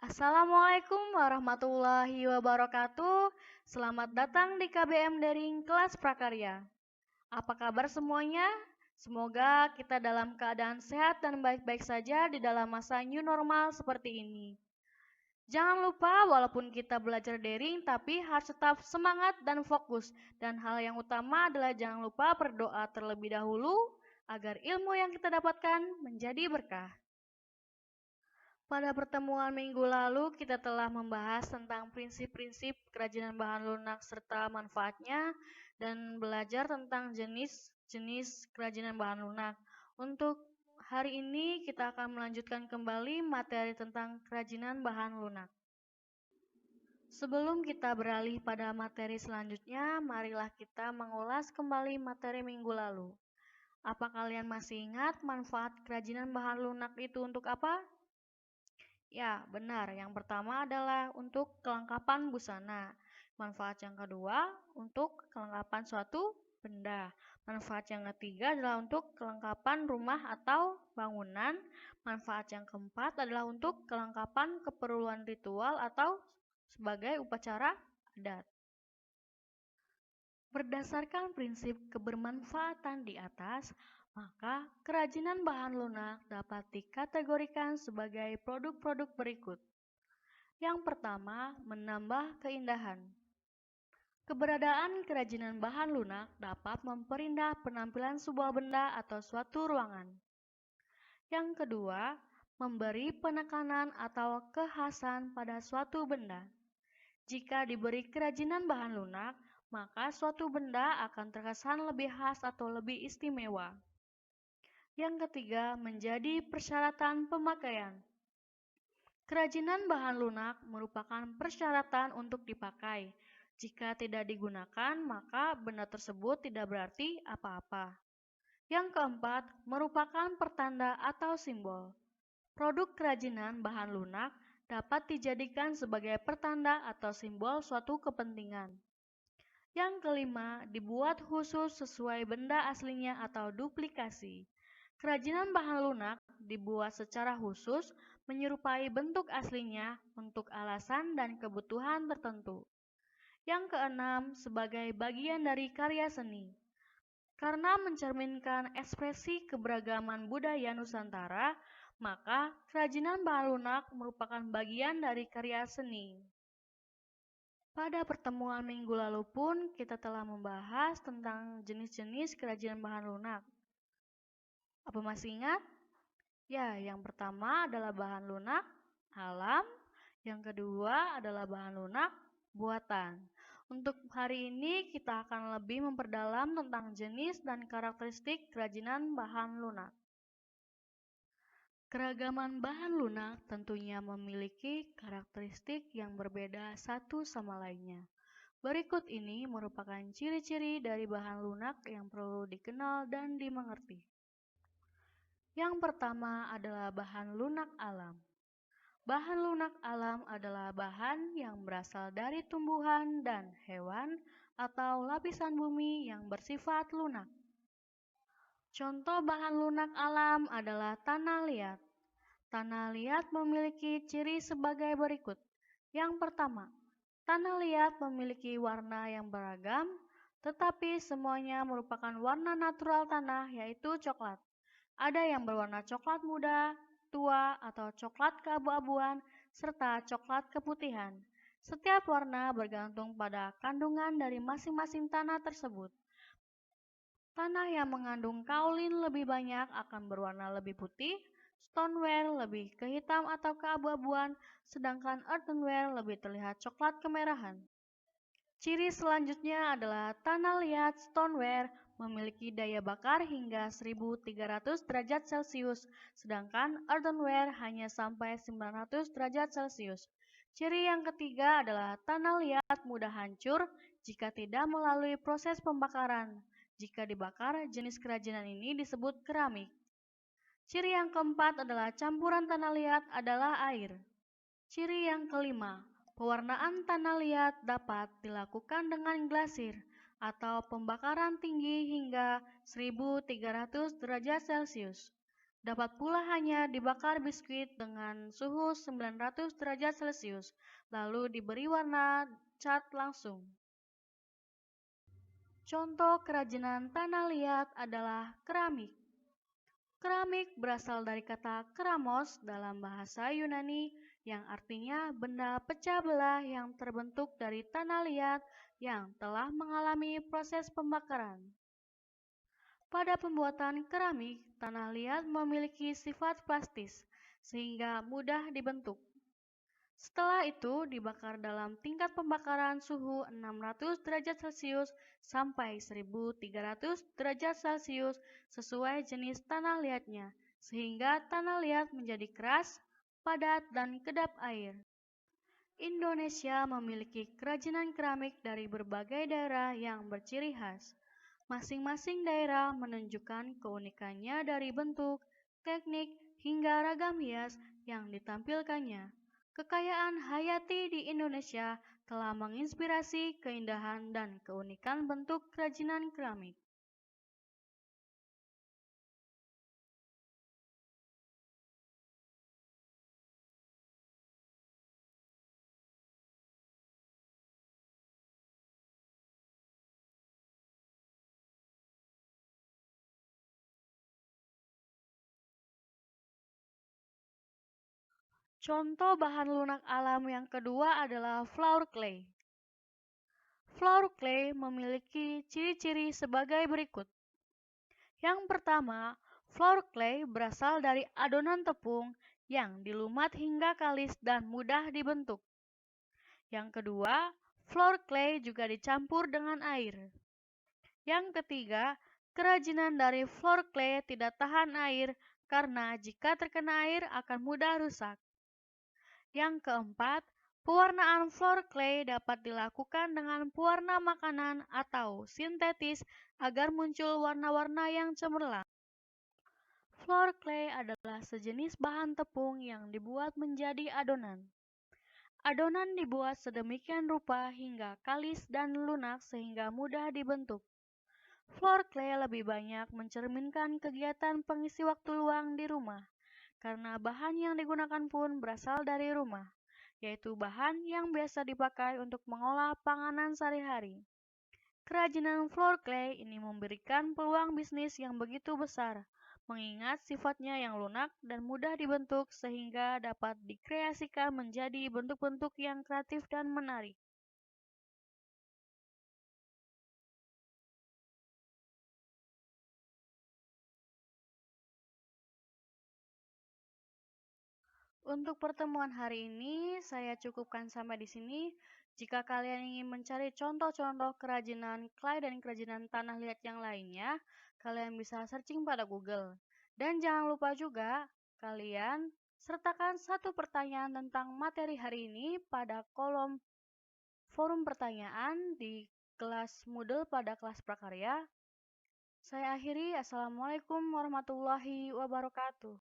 Assalamualaikum warahmatullahi wabarakatuh. Selamat datang di KBM Daring Kelas Prakarya. Apa kabar semuanya? Semoga kita dalam keadaan sehat dan baik-baik saja di dalam masa new normal seperti ini. Jangan lupa walaupun kita belajar daring tapi harus tetap semangat dan fokus. Dan hal yang utama adalah jangan lupa berdoa terlebih dahulu agar ilmu yang kita dapatkan menjadi berkah. Pada pertemuan minggu lalu, kita telah membahas tentang prinsip-prinsip kerajinan bahan lunak serta manfaatnya dan belajar tentang jenis-jenis kerajinan bahan lunak. Untuk hari ini, kita akan melanjutkan kembali materi tentang kerajinan bahan lunak. Sebelum kita beralih pada materi selanjutnya, marilah kita mengulas kembali materi minggu lalu. Apa kalian masih ingat manfaat kerajinan bahan lunak itu untuk apa? Ya, benar. Yang pertama adalah untuk kelengkapan busana. Manfaat yang kedua untuk kelengkapan suatu benda. Manfaat yang ketiga adalah untuk kelengkapan rumah atau bangunan. Manfaat yang keempat adalah untuk kelengkapan keperluan ritual atau sebagai upacara adat. Berdasarkan prinsip kebermanfaatan di atas, maka kerajinan bahan lunak dapat dikategorikan sebagai produk-produk berikut. Yang pertama, menambah keindahan. Keberadaan kerajinan bahan lunak dapat memperindah penampilan sebuah benda atau suatu ruangan. Yang kedua, memberi penekanan atau kekhasan pada suatu benda. Jika diberi kerajinan bahan lunak, maka suatu benda akan terkesan lebih khas atau lebih istimewa. Yang ketiga, menjadi persyaratan pemakaian. Kerajinan bahan lunak merupakan persyaratan untuk dipakai. Jika tidak digunakan, maka benda tersebut tidak berarti apa-apa. Yang keempat, merupakan pertanda atau simbol. Produk kerajinan bahan lunak dapat dijadikan sebagai pertanda atau simbol suatu kepentingan. Yang kelima, dibuat khusus sesuai benda aslinya atau duplikasi. Kerajinan bahan lunak dibuat secara khusus menyerupai bentuk aslinya untuk alasan dan kebutuhan tertentu. Yang keenam, sebagai bagian dari karya seni. Karena mencerminkan ekspresi keberagaman budaya Nusantara, maka kerajinan bahan lunak merupakan bagian dari karya seni. Pada pertemuan minggu lalu pun kita telah membahas tentang jenis-jenis kerajinan bahan lunak. Apa masih ingat? Ya, yang pertama adalah bahan lunak alam, yang kedua adalah bahan lunak buatan. Untuk hari ini kita akan lebih memperdalam tentang jenis dan karakteristik kerajinan bahan lunak. Keragaman bahan lunak tentunya memiliki karakteristik yang berbeda satu sama lainnya. Berikut ini merupakan ciri-ciri dari bahan lunak yang perlu dikenal dan dimengerti. Yang pertama adalah bahan lunak alam. Bahan lunak alam adalah bahan yang berasal dari tumbuhan dan hewan atau lapisan bumi yang bersifat lunak. Contoh bahan lunak alam adalah tanah liat. Tanah liat memiliki ciri sebagai berikut. Yang pertama, tanah liat memiliki warna yang beragam, tetapi semuanya merupakan warna natural tanah, yaitu coklat. Ada yang berwarna coklat muda, tua, atau coklat keabu-abuan, serta coklat keputihan. Setiap warna bergantung pada kandungan dari masing-masing tanah tersebut. Tanah yang mengandung kaolin lebih banyak akan berwarna lebih putih, stoneware lebih ke hitam atau keabu-abuan, sedangkan earthenware lebih terlihat coklat kemerahan. Ciri selanjutnya adalah tanah liat stoneware memiliki daya bakar hingga 1300 derajat Celcius, sedangkan earthenware hanya sampai 900 derajat Celcius. Ciri yang ketiga adalah tanah liat mudah hancur jika tidak melalui proses pembakaran. Jika dibakar, jenis kerajinan ini disebut keramik. Ciri yang keempat adalah campuran tanah liat adalah air. Ciri yang kelima, pewarnaan tanah liat dapat dilakukan dengan glasir atau pembakaran tinggi hingga 1300 derajat Celcius. Dapat pula hanya dibakar biskuit dengan suhu 900 derajat Celcius, lalu diberi warna cat langsung. Contoh kerajinan tanah liat adalah keramik. Keramik berasal dari kata keramos dalam bahasa Yunani yang artinya benda pecah belah yang terbentuk dari tanah liat yang telah mengalami proses pembakaran. Pada pembuatan keramik, tanah liat memiliki sifat plastis sehingga mudah dibentuk. Setelah itu dibakar dalam tingkat pembakaran suhu 600 derajat Celcius sampai 1300 derajat Celcius sesuai jenis tanah liatnya, sehingga tanah liat menjadi keras, padat, dan kedap air. Indonesia memiliki kerajinan keramik dari berbagai daerah yang berciri khas. Masing-masing daerah menunjukkan keunikannya dari bentuk, teknik, hingga ragam hias yang ditampilkannya. Kekayaan hayati di Indonesia telah menginspirasi keindahan dan keunikan bentuk kerajinan keramik. Contoh bahan lunak alam yang kedua adalah flour clay. Flour clay memiliki ciri-ciri sebagai berikut. Yang pertama, flour clay berasal dari adonan tepung yang dilumat hingga kalis dan mudah dibentuk. Yang kedua, flour clay juga dicampur dengan air. Yang ketiga, kerajinan dari flour clay tidak tahan air karena jika terkena air akan mudah rusak. Yang keempat, pewarnaan flour clay dapat dilakukan dengan pewarna makanan atau sintetis agar muncul warna-warna yang cemerlang. Flour clay adalah sejenis bahan tepung yang dibuat menjadi adonan. Adonan dibuat sedemikian rupa hingga kalis dan lunak sehingga mudah dibentuk. Flour clay lebih banyak mencerminkan kegiatan pengisi waktu luang di rumah, karena bahan yang digunakan pun berasal dari rumah, yaitu bahan yang biasa dipakai untuk mengolah panganan sehari-hari. Kerajinan flour clay ini memberikan peluang bisnis yang begitu besar, mengingat sifatnya yang lunak dan mudah dibentuk sehingga dapat dikreasikan menjadi bentuk-bentuk yang kreatif dan menarik. Untuk pertemuan hari ini, saya cukupkan sampai di sini. Jika kalian ingin mencari contoh-contoh kerajinan clay dan kerajinan tanah liat yang lainnya, kalian bisa searching pada Google. Dan jangan lupa juga, kalian sertakan satu pertanyaan tentang materi hari ini pada kolom forum pertanyaan di kelas Moodle pada kelas prakarya. Saya akhiri, Assalamualaikum warahmatullahi wabarakatuh.